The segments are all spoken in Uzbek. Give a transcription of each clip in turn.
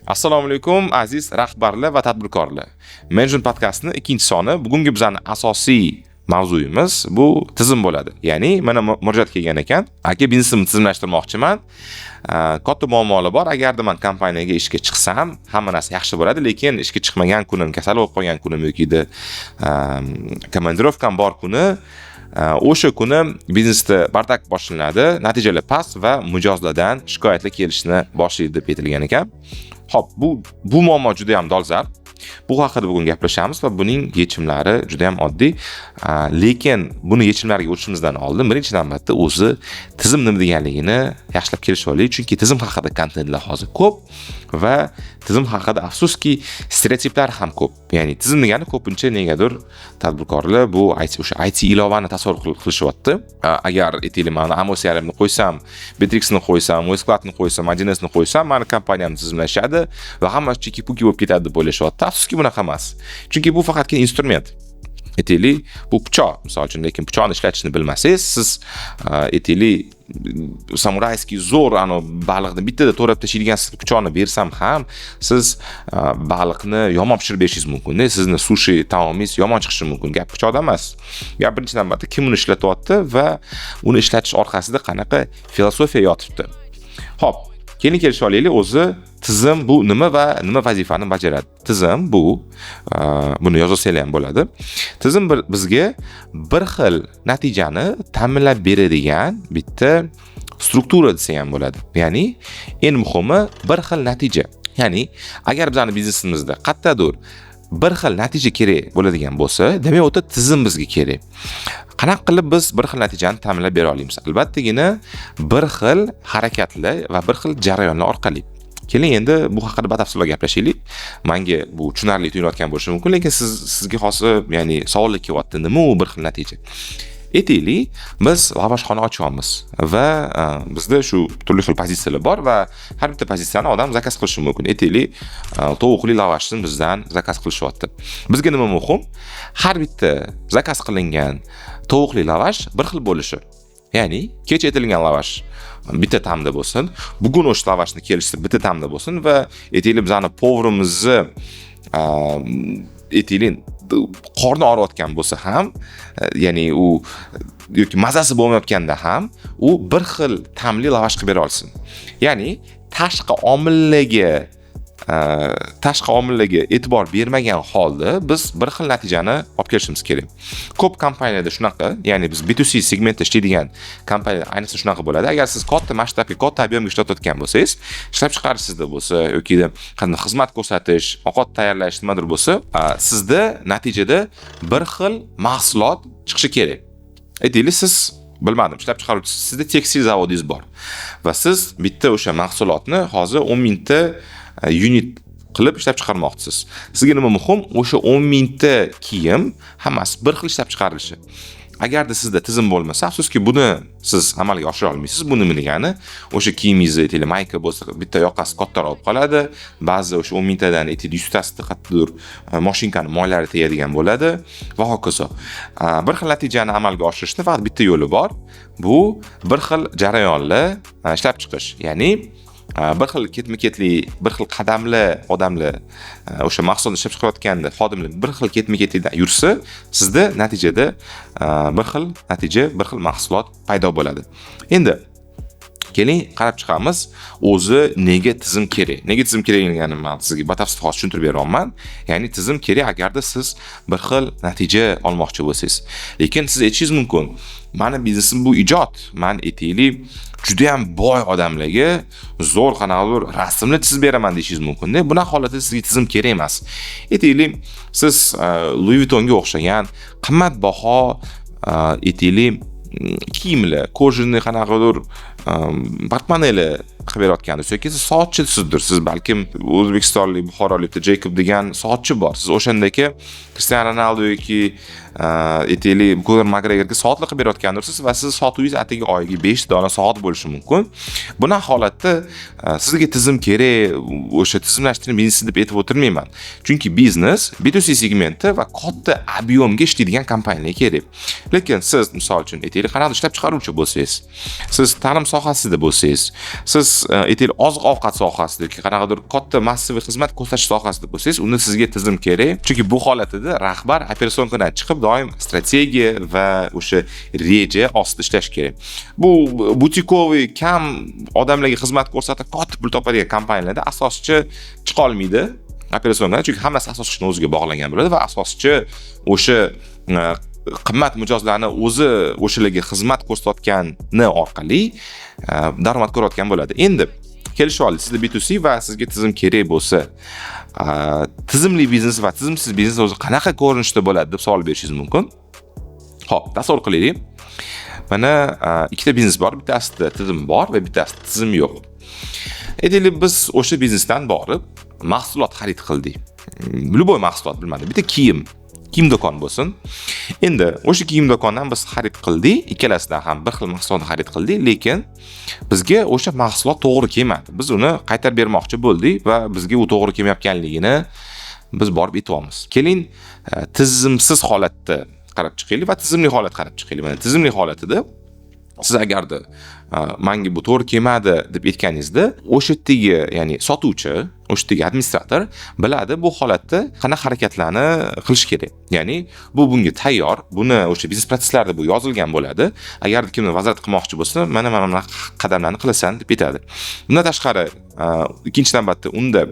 Assalomu alaykum aziz rahbarlar va tadbirkorlar. Management podcastining 2-soni. Bugungi bizning asosiy mavzuyimiz bu tizim bo'ladi. Ya'ni mana murojaat kelgan ekan. Aka, biznesimni tizimlashtirmoqchiman. Katta muammolar bor. Agarda men kompaniyaga ishga chiqsam, hamma narsa yaxshi bo'ladi, lekin ishga chiqmagan kunim, kasal bo'lib qolgan kunim yoki komandirovkam bor kuni, o'sha kuni biznesda bardak boshlanadi, natijalar past va mijozlardan shikoyatlar kelishni boshlaydi deb aytilgan ekan. Xo'p, bu muammo juda ham dolzarb. Bu haqida bugun gaplashamiz va buning yechimlari juda ham oddiy. Lekin buni yechimlariga o'tishimizdan oldin birinchi navbatda o'zi tizim nima deganligini yaxshilab kelishib olaylik, chunki tizim haqida kontentlar hozir ko'p va tizim haqida afsuski stereotiplar ham ko'p. Ya'ni tizim degani ko'pincha negadir tadbirkorlar bu o'sha IT ilovani tasavvur qilishyapti. Agar aytaylik, men Amos CRMni qo'ysam, Bitrixni qo'ysam, Westcloudni qo'ysam, Agenesni qo'ysam, meni kompaniyamni tizimlashadi va hammasi chiki-puki bo'lib ketadi deb o'ylashyapti. Afsuski bunaqa emas. Chunki bu faqatgina instrument. Aytaylik, bu pichoq, misol uchun, lekin pichoqni ishlatishni bilmasangiz, siz aytaylik samurayskiy zo'r baliqni bittada to'rab tashlaydigan pichoqni bersam ham, siz baliqni yomon pishirib berishingiz mumkin. Sizni sushi taomingiz yomon chiqishi mumkin. Gap pichoqda emas. Gap birinchi navbatda kim uni ishlatyapti va uni ishlatish orqasida qanaqa filosofiya yotibdi. Xo'p, keling kelishib olaylik, o'zi tizim bu nima va nima vazifani bajaradi? Tizim bu, buni yozsanglar ham bo'ladi. Tizim bizga bir xil natijani ta'minlab beradigan bitta struktura desa ham bo'ladi. Ya'ni eng muhimi bir xil natija. Ya'ni agar bizning biznesimizda qayerdadir bir xil natija kerak bo'ladigan bo'lsa, demak o'ta tizim bizga kerak. Qanaqa qilib biz bir xil natijani ta'minlab bera olamiz? Albattagina bir xil harakatlar va bir xil jarayonlar orqali. Keling endi bu haqida batafsil gaplashaylik. Menga bu tushunarli tuyulayotgan bo'lishi mumkin, lekin sizga xosi, ya'ni savollar kelyapti, nima u bir xil natija? Aytaylik, biz lavashxona ochyapmiz va bizda shu turli xil pozitsiyalar bor va har bitta pozitsiyani odam zakaz qilishi mumkin. Aytaylik, tovuqli lavashni bizdan zakaz qilishyapti. Bizga nima muhim? Har bitta zakaz qilingan tovuqli lavash bir xil bo'lishi. Ya'ni kecha aytilgan lavash bitta ta'mda bo'lsin, bugun o'sha lavashni kelishsa bitta ta'mda bo'lsin va aytaylik bizning povrimizni aytaylik qorni og'riyotgan bo'lsa ham, ya'ni u yoki mazasi bo'lmayotganda ham u bir xil ta'mli lavash qilib bera olsin. Ya'ni tashqi omillarga e'tibor bermagan holda biz bir xil natijani olib kelishimiz kerak. Ko'p kompaniyada shunaqa, ya'ni biz B2C segmentda ishlaydigan kompaniyada ayniqsa shunaqa bo'ladi. Agar siz katta masshtabga, katta ob'emga ishlatayotgan bo'lsangiz, ishlab chiqarishingizda bo'lsa yoki qanday xizmat ko'rsatish, ovqat tayyorlash nimadir bo'lsa, sizda natijada bir xil mahsulot chiqishi kerak. Aytaylik, siz bilmadim, ishlab chiqaruvchisiz, sizda tekstil zavodingiz bor va siz bitta o'sha mahsulotni hozir 10 mingta unit qilib ishlab chiqarmoqchisiz. Sizga nima muhim? O'sha 10 mingta kiyim hammasi bir xil ishlab chiqarilishi. Agarda sizda tizim bo'lmasa, afsuski buni siz amalga oshira olmaysiz. Bu nima degani? O'sha kiyimingizni aytaylik mayka bo'lsa, bitta yoqasi kattaroq qoladi. Ba'zi o'sha 10 mingtadan aytaylik 100 tasida qattiqdir mashinkani moylari tegadigan bo'ladi va hokazo. Bir xil natijani amalga oshirishning faqat bitta yo'li bor. Bu bir xil jarayonlar ishlab chiqish. Ya'ni bir xil ketma-ketli, bir xil qadamli odamlar o'sha mahsulotni ishlab chiqarayotganda xodimlar bir xil ketma-ketlikda yursa, sizda natijada bir xil natija, bir xil mahsulot paydo bo'ladi. Endi keling qarab chiqamiz, o'zi nega tizim kerak? Nega tizim kerakligini men sizga batafsil hozir tushuntirib beraman. Ya'ni tizim kerak agarda siz bir xil natija olmoqchi bo'lsangiz. Lekin siz aytishingiz mumkin, meni biznesim bu ijod. Men aytaylik juda ham boy odamlarga zo'r qanaqadir rasmni chizib beraman deyishingiz mumkin-da. Bunaqa holatda sizga tizim kerak emas. Aytaylik, siz Louis Vuittonga o'xshagan qimmatbaho aytaylik kiyimlar, kojani qanaqadir portmoneli qilib berayotganda yoki siz soatchisizdir. Siz balkim O'zbekistonlik, Buxorolik Jacob degan soatchi bor. Siz o'shandagi Cristiano Ronaldo yoki aytaylik Conor McGregorga soatli qilib berayotgandirsiz va siz sotuvingiz atigi oyiga 5 dona soat bo'lishi mumkin. Bunaqa holatda sizga tizim kerak, o'sha tizimlashtirib biznes deb aytib o'tirmayman. Chunki biznes B2C segmenti va katta ob'yomga ishlaydigan kompaniyaga kerak. Lekin siz misol uchun aytaylik qanaqadir ishlab chiqaruvchi bo'lsangiz, siz ta'lim sohasida bo'lsangiz, siz aytaylik oziq-ovqat sohasida yoki qanaqadir katta massiv xizmat ko'rsatish sohasida bo'lsangiz, unda sizga tizim kerak. Chunki bu holatda rahbar operasionkadan chiqib doim strategiya va o'sha reja ostida ishlash kerak. Bu butikoviy kam odamlarga xizmat ko'rsatib katta pul topadigan kompaniyalarda asoschi chiqa olmaydi operasionkadan, chunki hammasi asoschining o'ziga bog'langan bo'ladi va asoschi o'sha qimmat mijozlarni o'zi o'shalarga xizmat ko'rsatayotgani orqali daromad ko'rayotgan bo'ladi. Endi kelishib oldik, sizda B2C va sizga tizim kerak bo'lsa, tizimli biznes va tizimsiz biznes o'zi qanaqa ko'rinishda bo'ladi deb savol berishingiz mumkin. Xo'p, tasavvur qilaylik. Mana ikkita biznes bor, bittasida tizim bor va bittasida tizim yo'q. Aytaylik biz o'sha biznesdan borib mahsulot xarid qildik. Любой mahsulot bilmadim, bitta kiyim do'kon bo'lsin. Endi o'sha kiyim do'kondan biz xarid qildik, ikkalasidan ham bir xil mahsulotni xarid qildik, lekin bizga o'sha mahsulot to'g'ri kelmadi. Biz uni qaytarib bermoqchi bo'ldik va bizga u to'g'ri kelmayotganligini biz borib aytamiz. Keling, tizimsiz holatda qarab chiqaylik va tizimli holat qarab chiqaylik. Mana tizimli holatida siz agarda menga bu to'g'ri kelmadi deb aytganingizda, o'sha yerdagi, ya'ni sotuvchi, o'sha yerdagi administrator biladi bu holatda qanaqa harakatlarni qilish kerak. Ya'ni bu bunga tayyor, buni o'sha biznes protsesslarda bu yozilgan bo'ladi. Agar kimni nazorat qilmoqchi bo'lsa, mana qadamlarni qilasan deb aytadi. Bundan tashqari, ikkinchi navbatda unda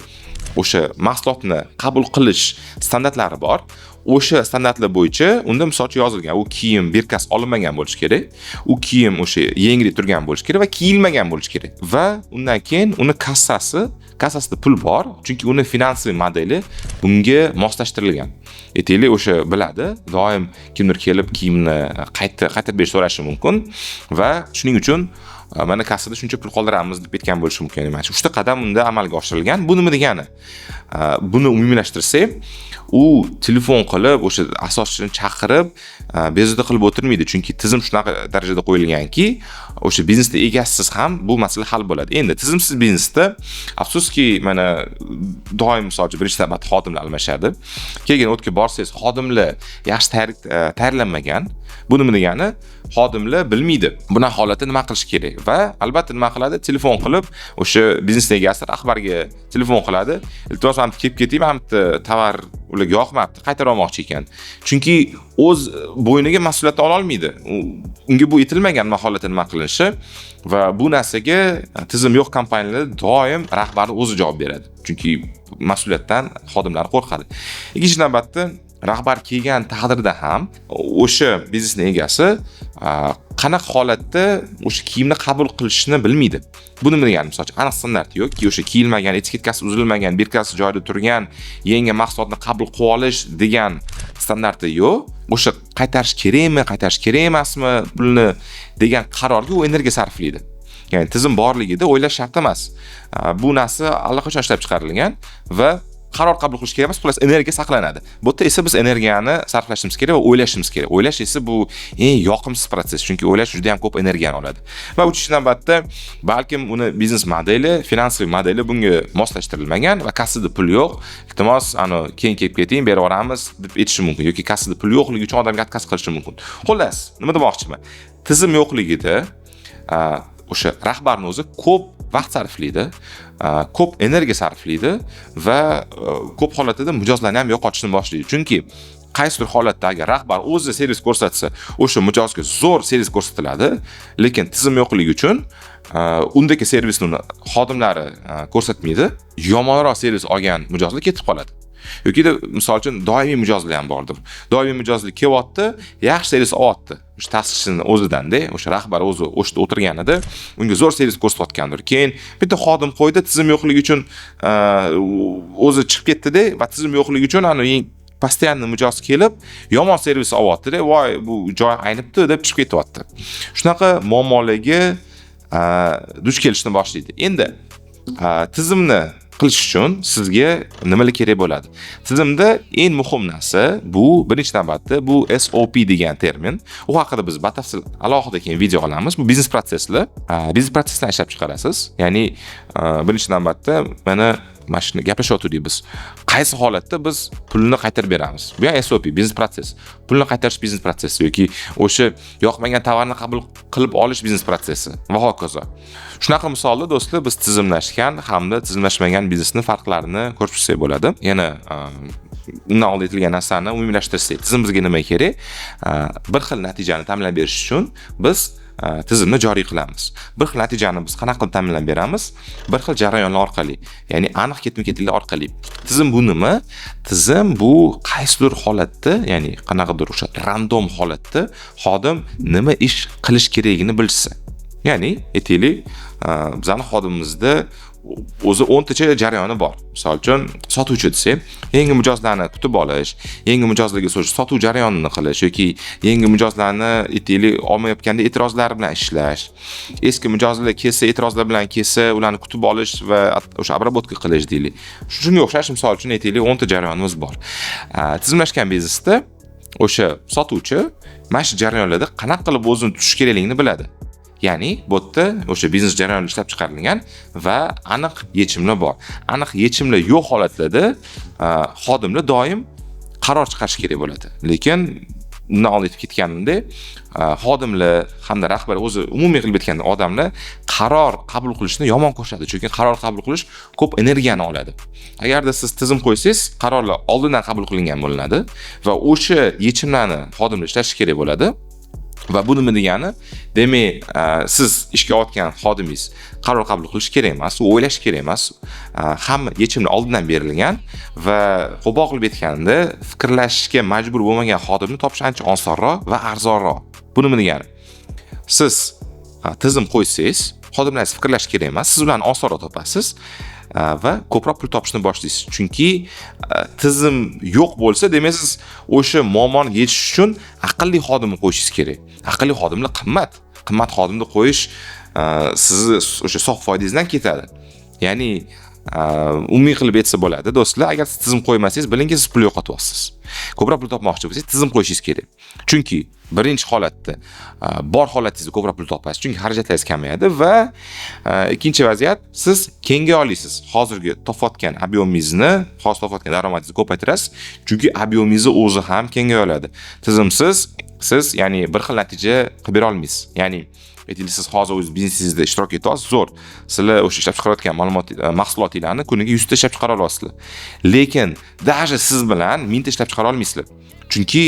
o'sha mahsulotni qabul qilish standartlari bor. O'sha standartlar bo'yicha unda misolcha yozilgan, u kiyim birkas olinmagan bo'lishi kerak, u kiyim o'sha yengli turgan bo'lishi kerak va kiyilmagan bo'lishi kerak. Va undan keyin uni kassasida pul bor, chunki uni finansiy modeli bunga moslashtirilgan. Aytaylik, o'sha biladi, doim kimdir kelib kiyimni qaytarib berish so'rashi mumkin va shuning uchun mana kassada shuncha pul qoldiramiz deb aytgan bo'lishi mumkin emas. 3 ta qadam unda amalga oshirilgan. Bu nima degani? Buni umumiylashtirsak, u telefon qilib o'sha asoschini chaqirib bezovta qilib o'tirmaydi, chunki tizim shunaqa darajada qo'yilganki, o'sha biznesda egasiz ham bu masala hal bo'ladi. Endi tizimsiz biznesda afsuski mana doim misolchi birinchi navbatda xodimlar almashadi. Keyin o'tga borsangiz, xodimlar yaxshi tayyorlanmagan. Bu nima degani? Xodimlar bilmaydi buni holatda nima qilish kerak va albatta nima qiladi? Telefon qilib o'sha biznes egasi rahbarga telefon qiladi. Iltimos, men kelib ketayman, men tovar ularga yoqmabdi, qaytarib olmoqchi ekan. Chunki o'z bo'yniga mas'uliyatni ola olmaydi. Unga bu aytilmagan holatda nima qilinishi va bu narsaga tizim yo'q kompaniyalar doim rahbarning o'zi javob beradi. Chunki mas'uliyatdan xodimlar qo'rqadi. Ikkinchi navbatda rahbar kelgan taqdirda ham o'sha biznesning egasi qanaqa holatda o'sha kiyimni qabul qilishni bilmaydi. Bu nima degani? Masalan, aniq standart yo'qki, o'sha kiyilmagan, etiketkasi uzilmagan, birkasi joyida turgan yangi mahsulotni qabul qilib olish degan standarti yo'q. O'sha qaytarish kerakmi, qaytarish kerak emasmi, pulni degan qarorga u energiya sarflaydi. Ya'ni tizim borligida o'ylash shart emas. Bu narsa allaqachon ishlab chiqarilgan va qaror qabul qilish kerak emas, xullas energiya saqlanadi. Bu yerda esa biz energiyani sarflashimiz kerak va o'ylashimiz kerak. O'ylash esa bu eng yoqimsiz proses, chunki o'ylash juda ham ko'p energiyani oladi. Va uchinchi navbatda balkim uni biznes modeli, finansiy modeli bunga moslashtirilmagan va kassada pul yo'q. Iltimos, keyin kelib keting, berib yuboramiz deb aytishi mumkin yoki kassada pul yo'qligi uchun odamga отказ qilishi mumkin. Xullas, nima demoqchiman? Tizim yo'qligida o'sha rahbarning o'zi ko'p vaqt sarflaydi, ko'p energiya sarflaydi va ko'p holatlarda mijozlarni ham yo'qotishni boshlaydi. Chunki qaysidir holatda agar rahbar o'zi servis ko'rsatsa, o'sha mijozga zo'r servis ko'rsatiladi, lekin tizim yo'qligi uchun undagi servisni xodimlari ko'rsatmaydi. Yomonroq servis olgan mijozlar ketib qoladi. Yoki misol uchun doimiy mijozlar ham bordir. Doimiy mijozlar kelyapti, yaxshi servis olyapti. O'sha ta'sischining o'zidan-da, o'sha rahbar o'zi o'shda o'tirganida unga zo'r servis ko'rsatayotgandir. Keyin bitta xodim qo'ydi, tizim yo'qligi uchun o'zi chiqib ketdi-da va tizim yo'qligi uchun постоянно mijoz kelib, yomon servis olyapti-da, voy bu joy aynibdi deb chiqib ketyapti. Shunaqa muammolarga duch kelishni boshlaydi. Endi tizimni qilish uchun sizga nimalar kerak bo'ladi? Tizimda eng muhim narsa bu birinchi navbatda bu SOP degan termin. U haqida biz batafsil alohida keyin video olamiz. Bu biznes protseslar. Biznes protsesni ishlab chiqarasiz. Ya'ni birinchi navbatda mana shuni gaplashyaptik biz. Qaysi holatda biz pulni qaytarib beramiz? Bu ham SOP, biznes proses. Pulni qaytarish biznes prosesi yoki o'sha yoqmagan tovarni qabul qilib olish biznes prosesi va hokazo. Shunaqa misolda do'stlar biz tizimlashgan hamda tizimlashmagan biznesning farqlarini ko'rib chiqsak bo'ladi. Yana undan oldin aytilgan narsani umumiylashtirsak, tizim bizga nima kerak? Bir xil natijani ta'minlab berish uchun biz tizimni joriy qilamiz. Bir xil natijani biz qanaqa qilib ta'minlab beramiz? Bir xil jarayonlar orqali, ya'ni aniq ketma-ketliklar orqali. Tizim bu nima? Tizim bu qaysidir holatda, ya'ni qanaqadir o'sha random holatda xodim nima ish qilish kerakligini bilsa. Ya'ni aytaylik, bizning xodimimizda o'zi 10 tacha jarayoni bor. Misol uchun, sotuvchi desak, yangi mijozlarni kutib olish, yangi mijozlarga sotuv jarayonini qilish yoki yangi mijozlarni aytaylik olmayotganda e'tirozlar bilan ishlash, eski mijozlar kelsa e'tirozlar bilan kelsa, ularni kutib olish va o'sha obработка qilish deylik. Shunga o'xshash misol uchun aytaylik 10 ta jarayonimiz bor. Tizimlashgan biznesda o'sha sotuvchi mana shu jarayonlarda qanaqa qilib o'zini tutish kerakligini biladi. Ya'ni bu yerda o'sha biznes jarayoni ishlab chiqarilgan va aniq yechimlar bor. Aniq yechimlar yo'q holatlarda xodimlar doim qaror chiqarish kerak bo'ladi. Lekin undan oldin aytib ketganimdek, xodimlar hamda rahbar o'zi umumiy qilib aytganda odamlar qaror qabul qilishni yomon ko'rishadi. Chunki qaror qabul qilish ko'p energiyani oladi. Agarda siz tizim qo'ysangiz, qarorlar oldindan qabul qilingan bo'linadi va o'sha yechimlarni xodimlar ishlashi kerak bo'ladi. Va bu nima degani? Demak, siz ishga otgan xodimingiz qaror qabul qilish kerak emas, u o'ylash kerak emas. Hamma yechimlar oldindan berilgan va qo'pol qilib aytganda, fikrlashga majbur bo'lmagan xodimni topish ancha osonroq va arzonroq. Bu nima degani? Siz tizim qo'ysangiz, xodimlaringiz fikrlash kerak emas, siz ularni osonroq topasiz va ko'proq pul topishni boshlaysiz. Chunki tizim yo'q bo'lsa, demak siz o'sha muammoni yechish uchun aqlli xodimni qo'yishingiz kerak. Aqlli xodimlar qimmat. Qimmat xodimni qo'yish sizni o'sha sof foydangizdan ketadi. Ya'ni umumiy qilib aytsa bo'ladi, do'stlar, agar siz tizim qo'ymasangiz, bilingki siz pul yo'qotyapsiz. Ko'proq pul topmoqchi bo'lsangiz, tizim qo'yishingiz kerak. Chunki birinchi holatda bor holatingizda ko'proq pul topasiz, chunki xarajatlaringiz kamayadi va ikkinchi vaziyat, siz kengaya olasiz. Hozirgi topayotgan obyemingizni, hozir topayotgan daromadingizni ko'paytirasiz, chunki obyemingiz o'zi ham kengaya oladi. Tizimsiz siz, ya'ni bir xil natija qilib bera olmaysiz. Ya'ni aytaylik, siz hozir o'z biznesingizda ishtirok etyapsiz, zo'r. Sizlar o'sha ishlab chiqarayotgan mahsulotlarni kuniga 100 ta ishlab chiqara olasizlar. Lekin даже siz bilan 1000 ta ishlab chiqara olmaysizlar. Chunki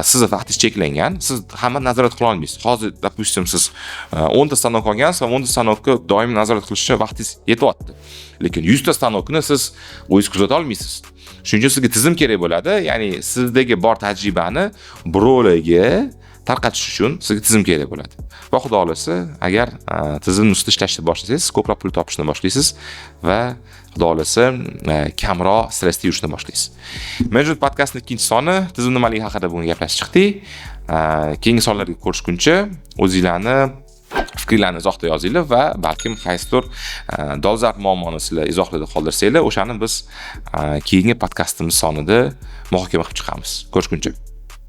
sizni vaqtingiz cheklangan, siz hamma nazorat qila olmaysiz. Hozir, допустим, siz 10 ta stanok olgansiz va 10 ta stanokka doim nazorat qilishga vaqtingiz yetyapti. Lekin 100 ta stanokni siz o'zingiz kuzata olmaysiz. Shuning uchun sizga tizim kerak bo'ladi. Ya'ni sizdagi bor tajribani birovlarga tarqatish uchun sizga tizim kerak bo'ladi. Va xudo xolasa, agar tizim ustida ishlashni boshlasangiz, ko'proq pul topishni boshlaysiz va xudo xolasa kamroq stressda yurishni boshlaysiz. Mavjud podkastning ikkinchi soni tizim nimaligi haqida bugun gaplashib chiqdik. Keyingi sonlarga ko'rishguncha o'zingizlarni fikrlarni izohda yozinglar va balkim qaysidir dolzarb muammoni sizlar izohlarda qoldirsanglar, o'shani biz keyingi podkastimiz sonida muhokama qilib chiqamiz. Ko'rishguncha.